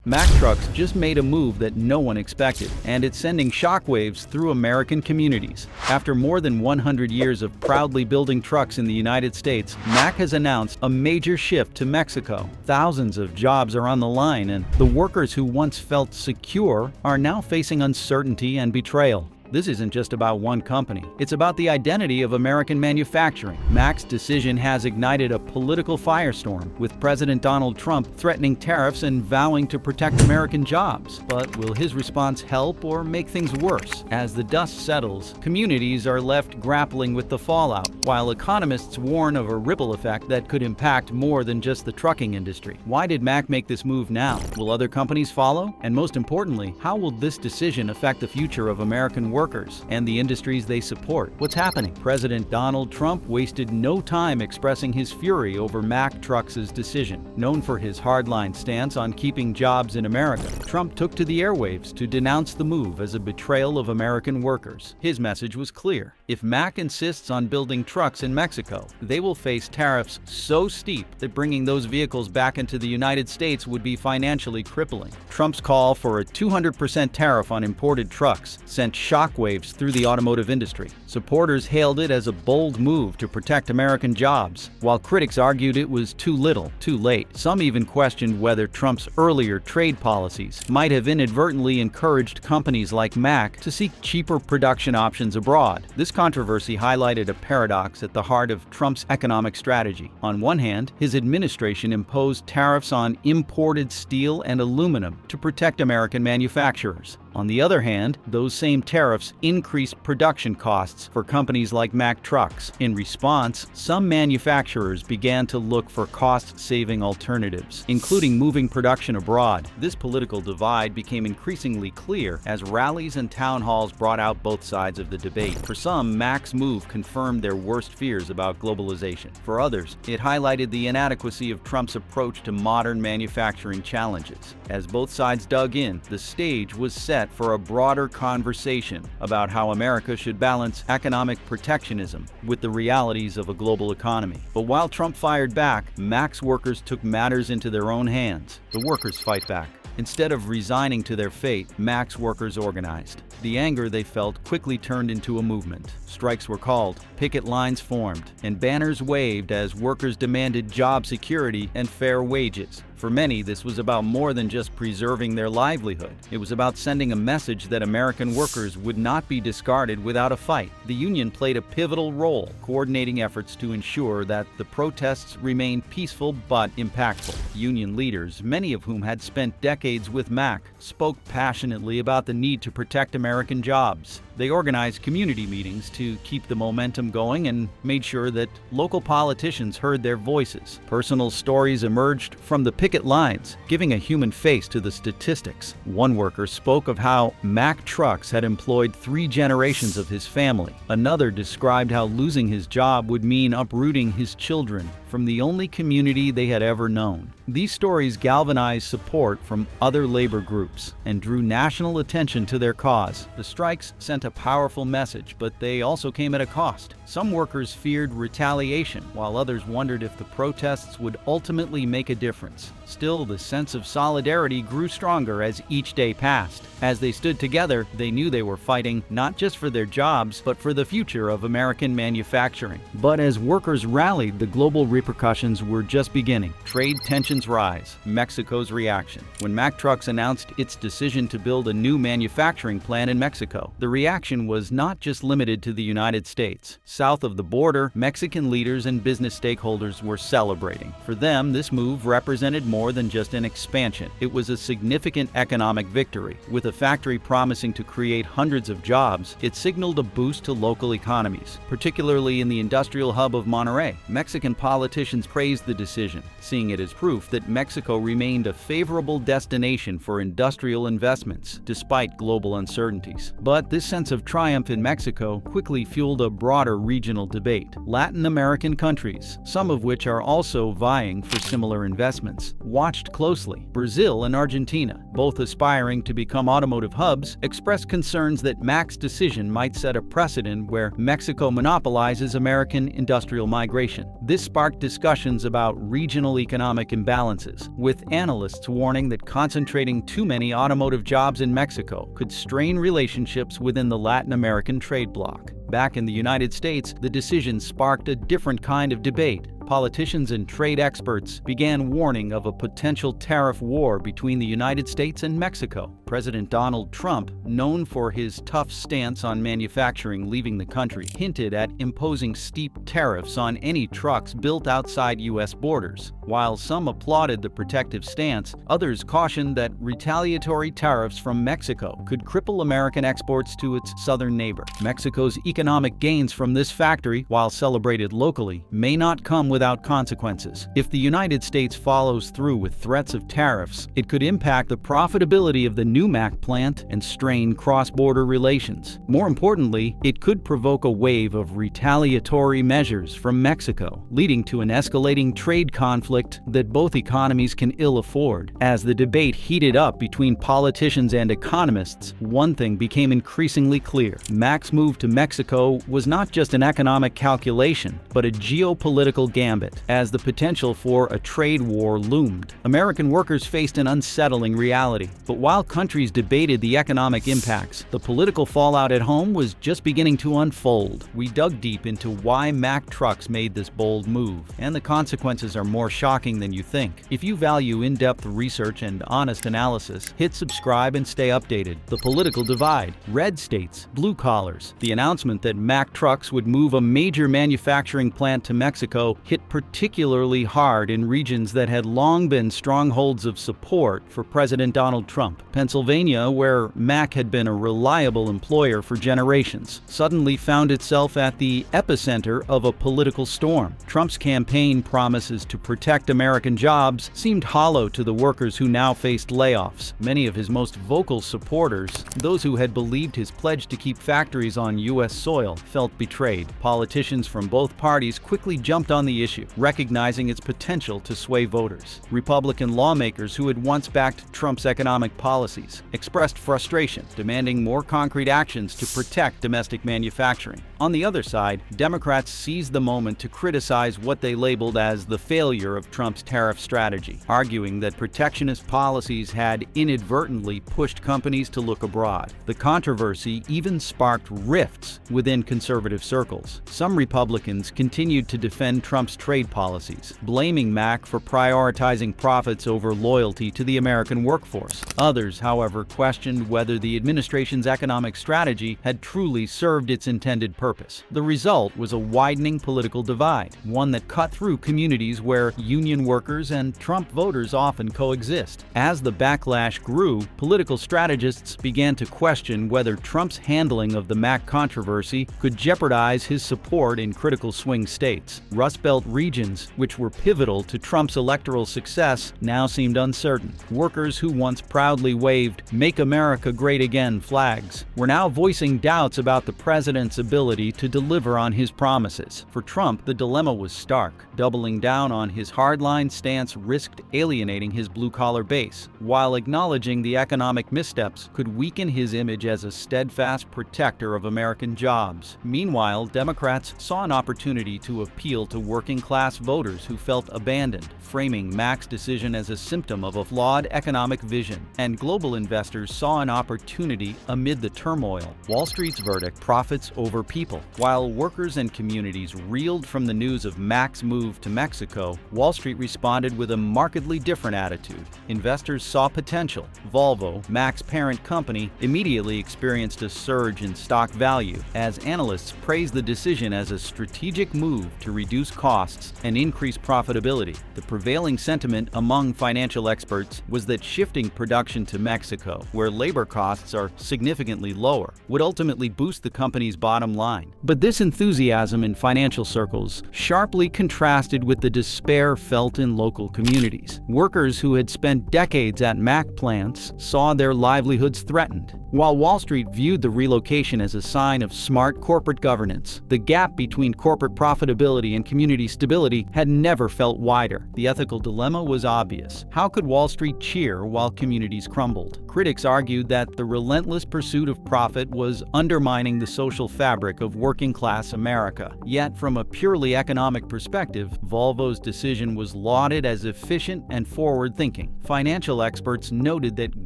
Mack Trucks just made a move that no one expected, and it's sending shockwaves through American communities. After more than 100 years of proudly building trucks in the United States, Mack has announced a major shift to Mexico. Thousands of jobs are on the line, and the workers who once felt secure are now facing uncertainty and betrayal. This isn't just about one company. It's about the identity of American manufacturing. Mack's decision has ignited a political firestorm, with President Donald Trump threatening tariffs and vowing to protect American jobs. But will his response help or make things worse? As the dust settles, communities are left grappling with the fallout, while economists warn of a ripple effect that could impact more than just the trucking industry. Why did Mack make this move now? Will other companies follow? And most importantly, how will this decision affect the future of American workers and the industries they support? What's happening? President Donald Trump wasted no time expressing his fury over Mack Trucks' decision. Known for his hardline stance on keeping jobs in America, Trump took to the airwaves to denounce the move as a betrayal of American workers. His message was clear. If Mack insists on building trucks in Mexico, they will face tariffs so steep that bringing those vehicles back into the United States would be financially crippling. Trump's call for a 200% tariff on imported trucks sent shockwaves through the automotive industry. Supporters hailed it as a bold move to protect American jobs, while critics argued it was too little, too late. Some even questioned whether Trump's earlier trade policies might have inadvertently encouraged companies like Mack to seek cheaper production options abroad. This controversy highlighted a paradox at the heart of Trump's economic strategy. On one hand, his administration imposed tariffs on imported steel and aluminum to protect American manufacturers. On the other hand, those same tariffs increased production costs for companies like Mack Trucks. In response, some manufacturers began to look for cost-saving alternatives, including moving production abroad. This political divide became increasingly clear as rallies and town halls brought out both sides of the debate. For some, Mack's move confirmed their worst fears about globalization. For others, it highlighted the inadequacy of Trump's approach to modern manufacturing challenges. As both sides dug in, the stage was set for a broader conversation about how America should balance economic protectionism with the realities of a global economy. But while Trump fired back, Mack's workers took matters into their own hands. The workers fight back. Instead of resigning to their fate, Mack's workers organized. The anger they felt quickly turned into a movement. Strikes were called, picket lines formed, and banners waved as workers demanded job security and fair wages. For many, this was about more than just preserving their livelihood. It was about sending a message that American workers would not be discarded without a fight. The union played a pivotal role, coordinating efforts to ensure that the protests remained peaceful but impactful. Union leaders, many of whom had spent decades with Mack, spoke passionately about the need to protect American jobs. They organized community meetings to keep the momentum going and made sure that local politicians heard their voices. Personal stories emerged from the picket lines, giving a human face to the statistics. One worker spoke of how Mack Trucks had employed 3 generations of his family. Another described how losing his job would mean uprooting his children from the only community they had ever known. These stories galvanized support from other labor groups and drew national attention to their cause. The strikes sent a powerful message, but they also came at a cost. Some workers feared retaliation, while others wondered if the protests would ultimately make a difference. Still, the sense of solidarity grew stronger as each day passed. As they stood together, they knew they were fighting not just for their jobs, but for the future of American manufacturing. But as workers rallied, the global repercussions were just beginning. Trade tensions rise. Mexico's reaction. When Mack Trucks announced its decision to build a new manufacturing plant in Mexico, the reaction was not just limited to the United States. South of the border, Mexican leaders and business stakeholders were celebrating. For them, this move represented more than just an expansion. It was a significant economic victory. With a factory promising to create hundreds of jobs, it signaled a boost to local economies, particularly in the industrial hub of Monterrey. Mexican politicians praised the decision, seeing it as proof that Mexico remained a favorable destination for industrial investments, despite global uncertainties. But this sense of triumph in Mexico quickly fueled a broader regional debate. Latin American countries, some of which are also vying for similar investments, watched closely. Brazil and Argentina, both aspiring to become automotive hubs, expressed concerns that Mack's decision might set a precedent where Mexico monopolizes American industrial migration. This sparked discussions about regional economic imbalances, with analysts warning that concentrating too many automotive jobs in Mexico could strain relationships within the Latin American trade bloc. Back in the United States, the decision sparked a different kind of debate. Politicians and trade experts began warning of a potential tariff war between the United States and Mexico. President Donald Trump, known for his tough stance on manufacturing leaving the country, hinted at imposing steep tariffs on any trucks built outside U.S. borders. While some applauded the protective stance, others cautioned that retaliatory tariffs from Mexico could cripple American exports to its southern neighbor. Mexico's economic gains from this factory, while celebrated locally, may not come without consequences. If the United States follows through with threats of tariffs, it could impact the profitability of the new Mack plant and strain cross-border relations. More importantly, it could provoke a wave of retaliatory measures from Mexico, leading to an escalating trade conflict that both economies can ill afford. As the debate heated up between politicians and economists, one thing became increasingly clear. Mack's move to Mexico was not just an economic calculation, but a geopolitical gambit, as the potential for a trade war loomed. American workers faced an unsettling reality. But while countries debated the economic impacts, the political fallout at home was just beginning to unfold. We dug deep into why Mack Trucks made this bold move, and the consequences are more shocking than you think. If you value in-depth research and honest analysis, hit subscribe and stay updated. The political divide, red states, blue collars. The announcement that Mack Trucks would move a major manufacturing plant to Mexico hit particularly hard in regions that had long been strongholds of support for President Donald Trump. Pennsylvania, where Mack had been a reliable employer for generations, suddenly found itself at the epicenter of a political storm. Trump's campaign promises to protect American jobs seemed hollow to the workers who now faced layoffs. Many of his most vocal supporters, those who had believed his pledge to keep factories on U.S. soil, felt betrayed. Politicians from both parties quickly jumped on the issue, recognizing its potential to sway voters. Republican lawmakers who had once backed Trump's economic policies expressed frustration, demanding more concrete actions to protect domestic manufacturing. On the other side, Democrats seized the moment to criticize what they labeled as the failure of Trump's tariff strategy, arguing that protectionist policies had inadvertently pushed companies to look abroad. The controversy even sparked rifts within conservative circles. Some Republicans continued to defend Trump's trade policies, blaming Mack for prioritizing profits over loyalty to the American workforce. Others, however, questioned whether the administration's economic strategy had truly served its intended purpose. The result was a widening political divide, one that cut through communities where union workers and Trump voters often coexist. As the backlash grew, political strategists began to question whether Trump's handling of the Mack controversy could jeopardize his support in critical swing states. Rust Belt regions, which were pivotal to Trump's electoral success, now seemed uncertain. Workers who once proudly waved "Make America Great Again" flags were now voicing doubts about the president's ability to deliver on his promises. For Trump, the dilemma was stark. Doubling down on his hardline stance risked alienating his blue-collar base, while acknowledging the economic missteps could weaken his image as a steadfast protector of American jobs. Meanwhile, Democrats saw an opportunity to appeal to working-class voters who felt abandoned, framing Mack's decision as a symptom of a flawed economic vision. And global investors saw an opportunity amid the turmoil. Wall Street's verdict: profits over people. While workers and communities reeled from the news of Mack's move to Mexico, Wall Street responded with a markedly different attitude. Investors saw potential. Volvo, Mack's parent company, immediately experienced a surge in stock value, as analysts praised the decision as a strategic move to reduce costs and increase profitability. The prevailing sentiment among financial experts was that shifting production to Mexico, where labor costs are significantly lower, would ultimately boost the company's bottom line. line. But this enthusiasm in financial circles sharply contrasted with the despair felt in local communities. Workers who had spent decades at Mack plants saw their livelihoods threatened. While Wall Street viewed the relocation as a sign of smart corporate governance, the gap between corporate profitability and community stability had never felt wider. The ethical dilemma was obvious. How could Wall Street cheer while communities crumbled? Critics argued that the relentless pursuit of profit was undermining the social fabric of working-class America. Yet, from a purely economic perspective, Volvo's decision was lauded as efficient and forward-thinking. Financial experts noted that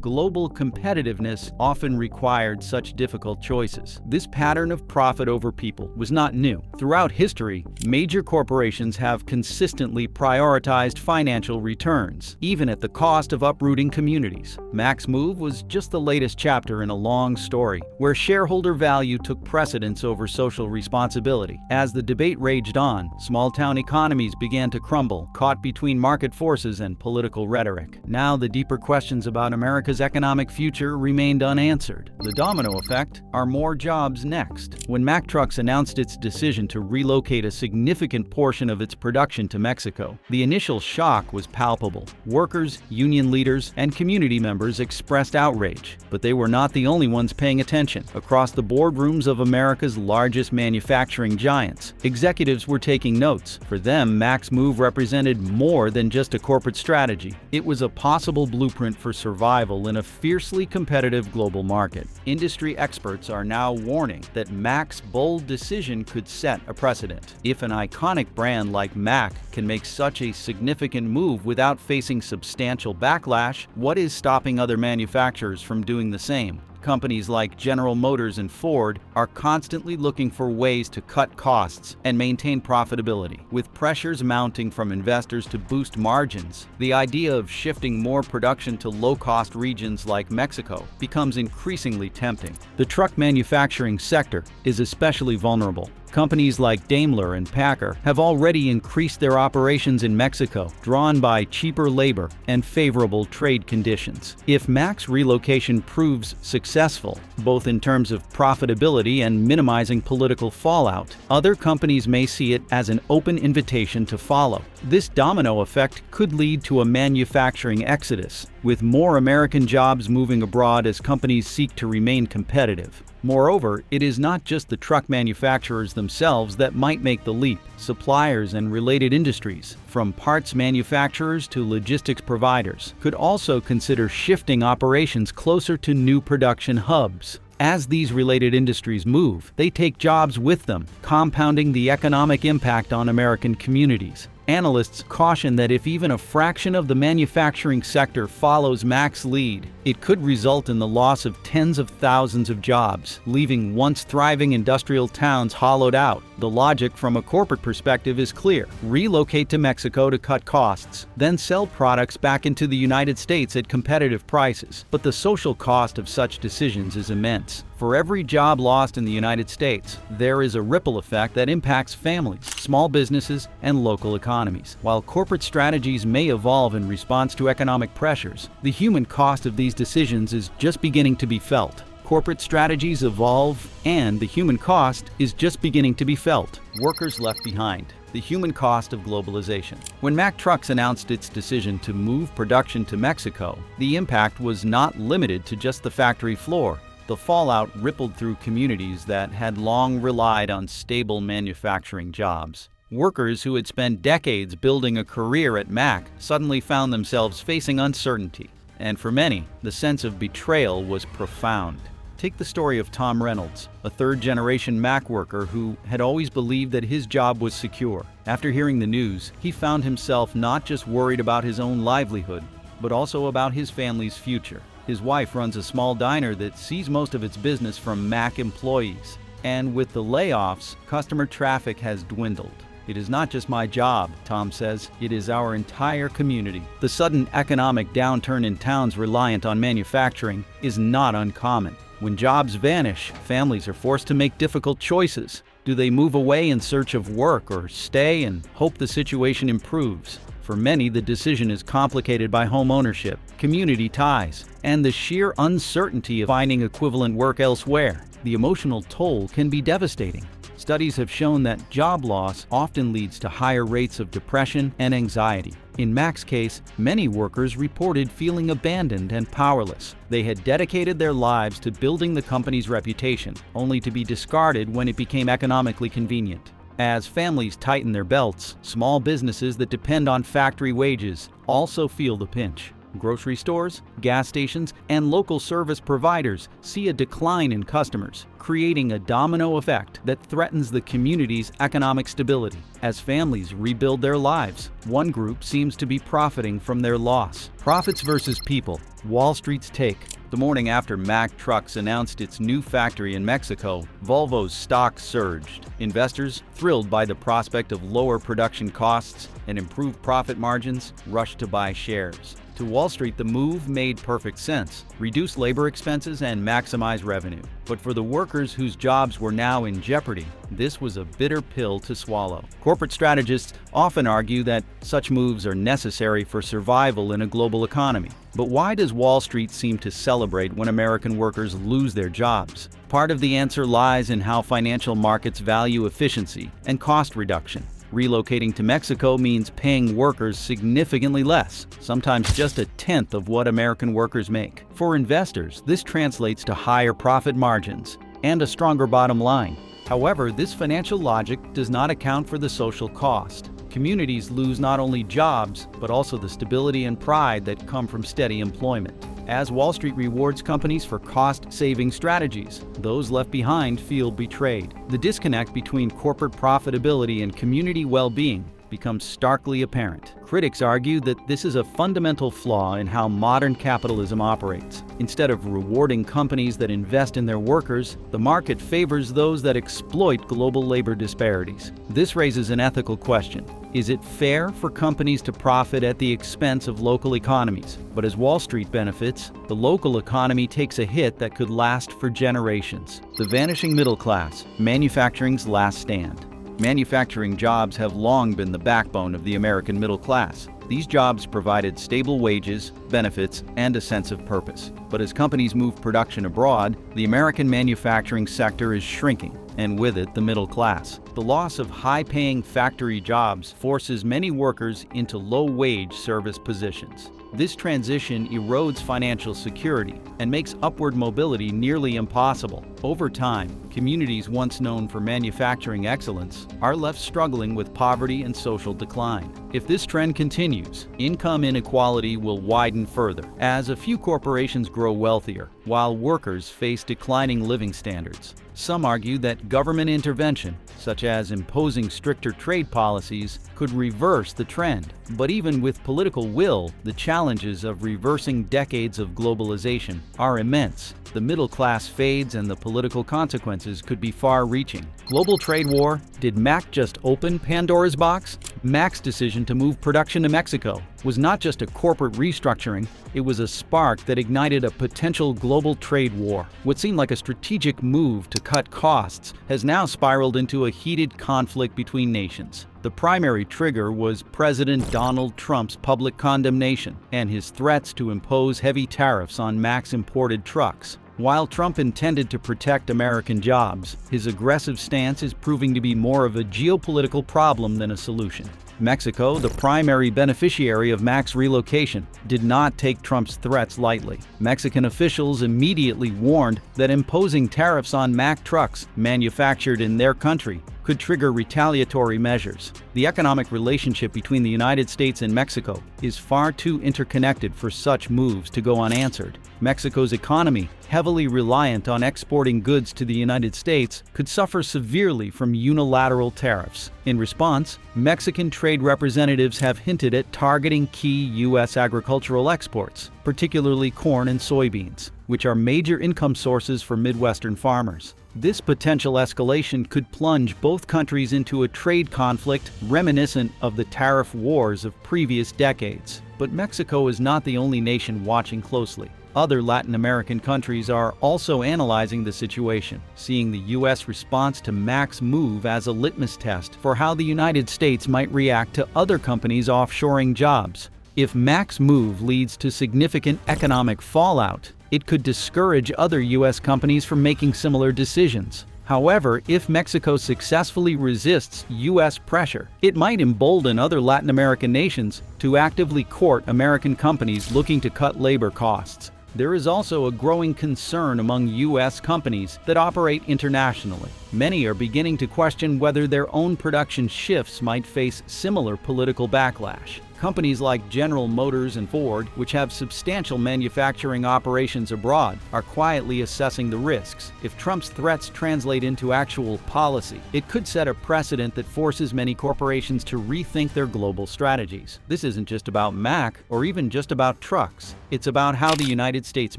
global competitiveness often required such difficult choices. This pattern of profit over people was not new. Throughout history, major corporations have consistently prioritized financial returns, even at the cost of uprooting communities. Mack's move was just the latest chapter in a long story, where shareholder value took precedence over social responsibility. As the debate raged on, small-town economies began to crumble, caught between market forces and political rhetoric. Now the deeper questions about America's economic future remained unanswered. The domino effect: are more jobs next? When Mack Trucks announced its decision to relocate a significant portion of its production to Mexico, the initial shock was palpable. Workers, union leaders, and community members expressed outrage, but they were not the only ones paying attention. Across the boardrooms of America's largest manufacturing giants, executives were taking notes. For them, Mack's move represented more than just a corporate strategy. It was a possible blueprint for survival in a fiercely competitive global market. Industry experts are now warning that Mack's bold decision could set a precedent. If an iconic brand like Mack can make such a significant move without facing substantial backlash, what is stopping other manufacturers from doing the same? Companies like General Motors and Ford are constantly looking for ways to cut costs and maintain profitability. With pressures mounting from investors to boost margins, the idea of shifting more production to low-cost regions like Mexico becomes increasingly tempting. The truck manufacturing sector is especially vulnerable. Companies like Daimler and Packer have already increased their operations in Mexico, drawn by cheaper labor and favorable trade conditions. If Mack's relocation proves successful, both in terms of profitability and minimizing political fallout, other companies may see it as an open invitation to follow. This domino effect could lead to a manufacturing exodus, with more American jobs moving abroad as companies seek to remain competitive. Moreover, it is not just the truck manufacturers themselves that might make the leap. Suppliers and related industries, from parts manufacturers to logistics providers, could also consider shifting operations closer to new production hubs. As these related industries move, they take jobs with them, compounding the economic impact on American communities. Analysts caution that if even a fraction of the manufacturing sector follows Mack's lead, it could result in the loss of tens of thousands of jobs, leaving once thriving industrial towns hollowed out. The logic from a corporate perspective is clear. Relocate to Mexico to cut costs, then sell products back into the United States at competitive prices. But the social cost of such decisions is immense. For every job lost in the United States, there is a ripple effect that impacts families, small businesses, and local economies. While corporate strategies may evolve in response to economic pressures, the human cost of these decisions is just beginning to be felt. Corporate strategies evolve, and the human cost is just beginning to be felt. Workers left behind. The human cost of globalization. When Mack Trucks announced its decision to move production to Mexico, the impact was not limited to just the factory floor. The fallout rippled through communities that had long relied on stable manufacturing jobs. Workers who had spent decades building a career at Mack suddenly found themselves facing uncertainty. And for many, the sense of betrayal was profound. Take the story of Tom Reynolds, a third-generation Mack worker who had always believed that his job was secure. After hearing the news, he found himself not just worried about his own livelihood, but also about his family's future. His wife runs a small diner that sees most of its business from Mack employees. And with the layoffs, customer traffic has dwindled. "It is not just my job," Tom says, "it is our entire community." The sudden economic downturn in towns reliant on manufacturing is not uncommon. When jobs vanish, families are forced to make difficult choices. Do they move away in search of work or stay and hope the situation improves? For many, the decision is complicated by home ownership, community ties, and the sheer uncertainty of finding equivalent work elsewhere. The emotional toll can be devastating. Studies have shown that job loss often leads to higher rates of depression and anxiety. In Mack's case, many workers reported feeling abandoned and powerless. They had dedicated their lives to building the company's reputation, only to be discarded when it became economically convenient. As families tighten their belts, small businesses that depend on factory wages also feel the pinch. Grocery stores, gas stations, and local service providers see a decline in customers, creating a domino effect that threatens the community's economic stability. As families rebuild their lives, one group seems to be profiting from their loss. Profits versus people. Wall Street's take. The morning after Mack Trucks announced its new factory in Mexico, Volvo's stock surged. Investors, thrilled by the prospect of lower production costs and improved profit margins, rushed to buy shares. To Wall Street, the move made perfect sense: reduce labor expenses and maximize revenue. But for the workers whose jobs were now in jeopardy, this was a bitter pill to swallow. Corporate strategists often argue that such moves are necessary for survival in a global economy. But why does Wall Street seem to celebrate when American workers lose their jobs? Part of the answer lies in how financial markets value efficiency and cost reduction. Relocating to Mexico means paying workers significantly less, sometimes just a tenth of what American workers make. For investors, this translates to higher profit margins and a stronger bottom line. However, this financial logic does not account for the social cost. Communities lose not only jobs, but also the stability and pride that come from steady employment. As Wall Street rewards companies for cost-saving strategies, those left behind feel betrayed. The disconnect between corporate profitability and community well-being becomes starkly apparent. Critics argue that this is a fundamental flaw in how modern capitalism operates. Instead of rewarding companies that invest in their workers, the market favors those that exploit global labor disparities. This raises an ethical question. Is it fair for companies to profit at the expense of local economies? But as Wall Street benefits, the local economy takes a hit that could last for generations. The vanishing middle class, manufacturing's last stand. Manufacturing jobs have long been the backbone of the American middle class. These jobs provided stable wages, benefits, and a sense of purpose. But as companies move production abroad, the American manufacturing sector is shrinking, and with it, the middle class. The loss of high-paying factory jobs forces many workers into low-wage service positions. This transition erodes financial security and makes upward mobility nearly impossible. Over time, communities once known for manufacturing excellence are left struggling with poverty and social decline. If this trend continues, income inequality will widen further as a few corporations grow wealthier, while workers face declining living standards. Some argue that government intervention, such as imposing stricter trade policies, could reverse the trend. But even with political will, the challenges of reversing decades of globalization are immense. The middle class fades and the political consequences could be far-reaching. Global trade war? Did Mack just open Pandora's box? Mack's decision to move production to Mexico was not just a corporate restructuring, it was a spark that ignited a potential global trade war. What seemed like a strategic move to cut costs has now spiraled into a heated conflict between nations. The primary trigger was President Donald Trump's public condemnation and his threats to impose heavy tariffs on Mack's imported trucks. While Trump intended to protect American jobs, his aggressive stance is proving to be more of a geopolitical problem than a solution. Mexico, the primary beneficiary of Mack's relocation, did not take Trump's threats lightly. Mexican officials immediately warned that imposing tariffs on Mack Trucks manufactured in their country could trigger retaliatory measures. The economic relationship between the United States and Mexico is far too interconnected for such moves to go unanswered. Mexico's economy, heavily reliant on exporting goods to the United States, could suffer severely from unilateral tariffs. In response, Mexican trade representatives have hinted at targeting key U.S. agricultural exports, particularly corn and soybeans, which are major income sources for Midwestern farmers. This potential escalation could plunge both countries into a trade conflict reminiscent of the tariff wars of previous decades. But Mexico is not the only nation watching closely. Other Latin American countries are also analyzing the situation, seeing the U.S. response to Mack's move as a litmus test for how the United States might react to other companies offshoring jobs. If Mack's move leads to significant economic fallout, it could discourage other U.S. companies from making similar decisions. However, if Mexico successfully resists U.S. pressure, it might embolden other Latin American nations to actively court American companies looking to cut labor costs. There is also a growing concern among U.S. companies that operate internationally. Many are beginning to question whether their own production shifts might face similar political backlash. Companies like General Motors and Ford, which have substantial manufacturing operations abroad, are quietly assessing the risks. If Trump's threats translate into actual policy, it could set a precedent that forces many corporations to rethink their global strategies. This isn't just about Mack or even just about trucks. It's about how the United States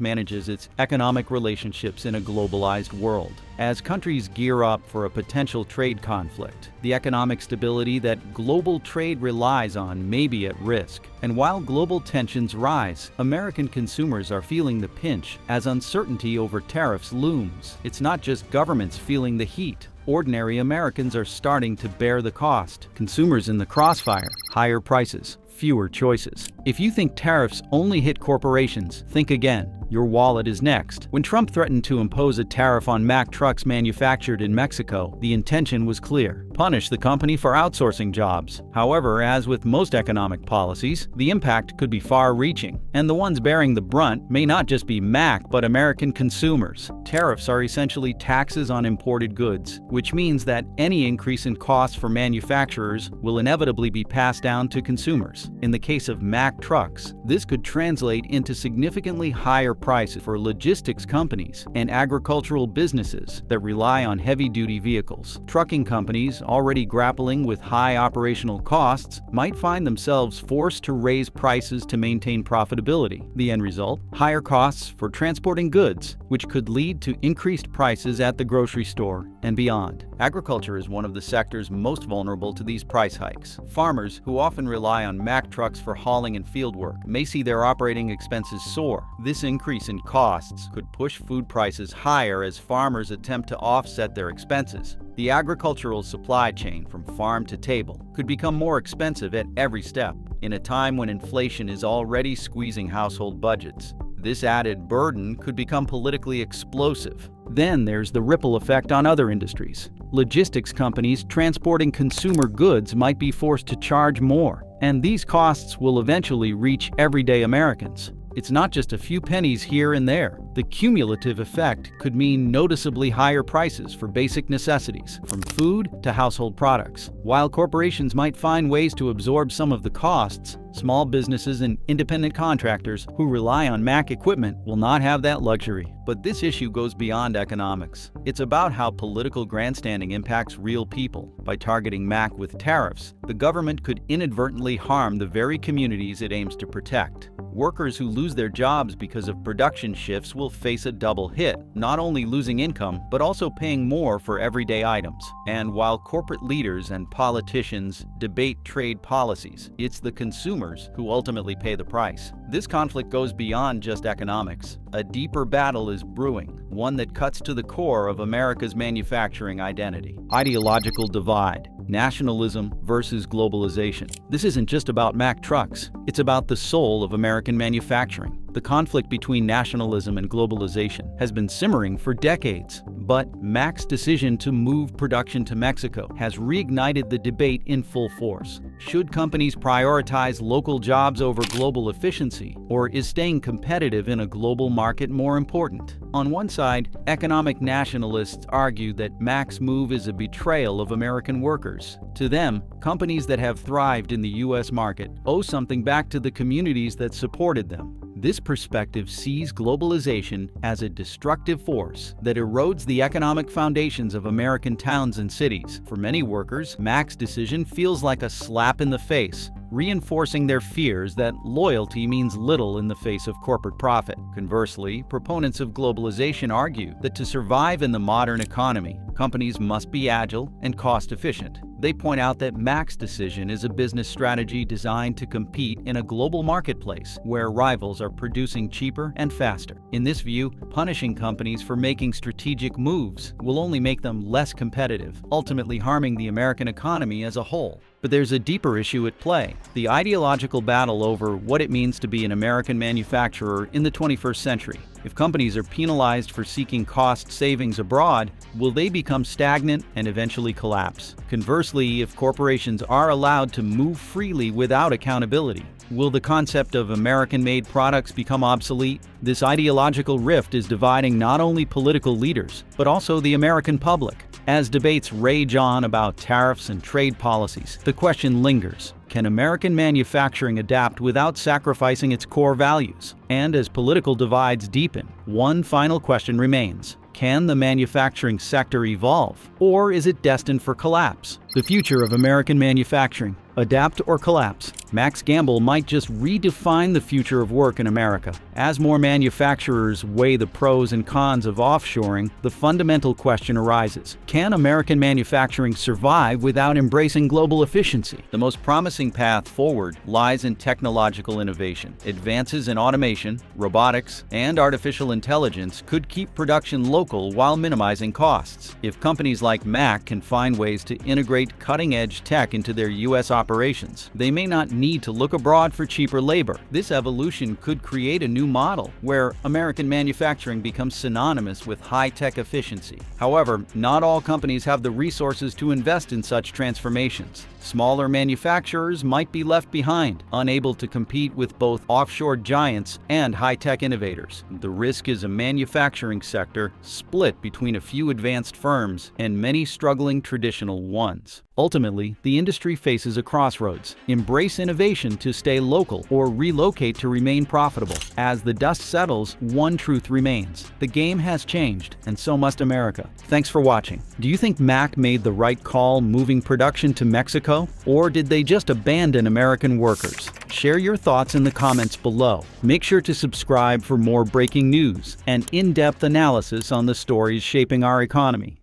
manages its economic relationships in a globalized world. As countries gear up for a potential trade conflict, the economic stability that global trade relies on may be at risk. And while global tensions rise, American consumers are feeling the pinch as uncertainty over tariffs looms. It's not just governments feeling the heat. Ordinary Americans are starting to bear the cost. Consumers in the crossfire, higher prices, fewer choices. If you think tariffs only hit corporations, think again. Your wallet is next. When Trump threatened to impose a tariff on Mack Trucks manufactured in Mexico, the intention was clear: punish the company for outsourcing jobs. However, as with most economic policies, the impact could be far-reaching, and the ones bearing the brunt may not just be Mack, but American consumers. Tariffs are essentially taxes on imported goods, which means that any increase in costs for manufacturers will inevitably be passed down to consumers. In the case of Mack Trucks, this could translate into significantly higher prices for logistics companies and agricultural businesses that rely on heavy-duty vehicles. Trucking companies, already grappling with high operational costs, might find themselves forced to raise prices to maintain profitability. The end result? Higher costs for transporting goods, which could lead to increased prices at the grocery store and beyond. Agriculture is one of the sectors most vulnerable to these price hikes. Farmers, who often rely on Mack Trucks for hauling and field work, may see their operating expenses soar. This increase in costs could push food prices higher as farmers attempt to offset their expenses. The agricultural supply chain from farm to table could become more expensive at every step. In a time when inflation is already squeezing household budgets, this added burden could become politically explosive. Then there's the ripple effect on other industries. Logistics companies transporting consumer goods might be forced to charge more, and these costs will eventually reach everyday Americans. It's not just a few pennies here and there. The cumulative effect could mean noticeably higher prices for basic necessities, from food to household products. While corporations might find ways to absorb some of the costs, small businesses and independent contractors who rely on Mack equipment will not have that luxury. But this issue goes beyond economics. It's about how political grandstanding impacts real people. By targeting Mack with tariffs, the government could inadvertently harm the very communities it aims to protect. Workers who lose their jobs because of production shifts will face a double hit, not only losing income, but also paying more for everyday items. And while corporate leaders and politicians debate trade policies, it's the consumers who ultimately pay the price. This conflict goes beyond just economics. A deeper battle is brewing, one that cuts to the core of America's manufacturing identity. Ideological divide. Nationalism versus globalization. This isn't just about Mack Trucks. It's about the soul of American manufacturing. The conflict between nationalism and globalization has been simmering for decades, but Mack's decision to move production to Mexico has reignited the debate in full force. Should companies prioritize local jobs over global efficiency, or is staying competitive in a global market more important? On one side, economic nationalists argue that Mack's move is a betrayal of American workers. To them, companies that have thrived in the U.S. market owe something back to the communities that supported them. This perspective sees globalization as a destructive force that erodes the economic foundations of American towns and cities. For many workers, Mack's decision feels like a slap in the face, reinforcing their fears that loyalty means little in the face of corporate profit. Conversely, proponents of globalization argue that to survive in the modern economy, companies must be agile and cost-efficient. They point out that Mack's decision is a business strategy designed to compete in a global marketplace where rivals are producing cheaper and faster. In this view, punishing companies for making strategic moves will only make them less competitive, ultimately harming the American economy as a whole. But there's a deeper issue at play: the ideological battle over what it means to be an American manufacturer in the 21st century. If companies are penalized for seeking cost savings abroad, will they become stagnant and eventually collapse? Conversely, if corporations are allowed to move freely without accountability, will the concept of American-made products become obsolete? This ideological rift is dividing not only political leaders, but also the American public. As debates rage on about tariffs and trade policies, the question lingers: can American manufacturing adapt without sacrificing its core values? And as political divides deepen, one final question remains: can the manufacturing sector evolve, or is it destined for collapse? The future of American manufacturing: adapt or collapse? Mack's gamble might just redefine the future of work in America. As more manufacturers weigh the pros and cons of offshoring, the fundamental question arises: can American manufacturing survive without embracing global efficiency? The most promising path forward lies in technological innovation. Advances in automation, robotics, and artificial intelligence could keep production local while minimizing costs. If companies like Mack can find ways to integrate cutting-edge tech into their U.S. operations, they may not need to look abroad for cheaper labor. This evolution could create a new model where American manufacturing becomes synonymous with high-tech efficiency. However, not all companies have the resources to invest in such transformations. Smaller manufacturers might be left behind, unable to compete with both offshore giants and high-tech innovators. The risk is a manufacturing sector split between a few advanced firms and many struggling traditional ones. Ultimately, the industry faces a crossroads: embrace innovation to stay local, or relocate to remain profitable. As the dust settles, one truth remains: the game has changed, and so must America. Thanks for watching. Do you think Mack made the right call moving production to Mexico, or did they just abandon American workers? Share your thoughts in the comments below. Make sure to subscribe for more breaking news and in-depth analysis on the stories shaping our economy.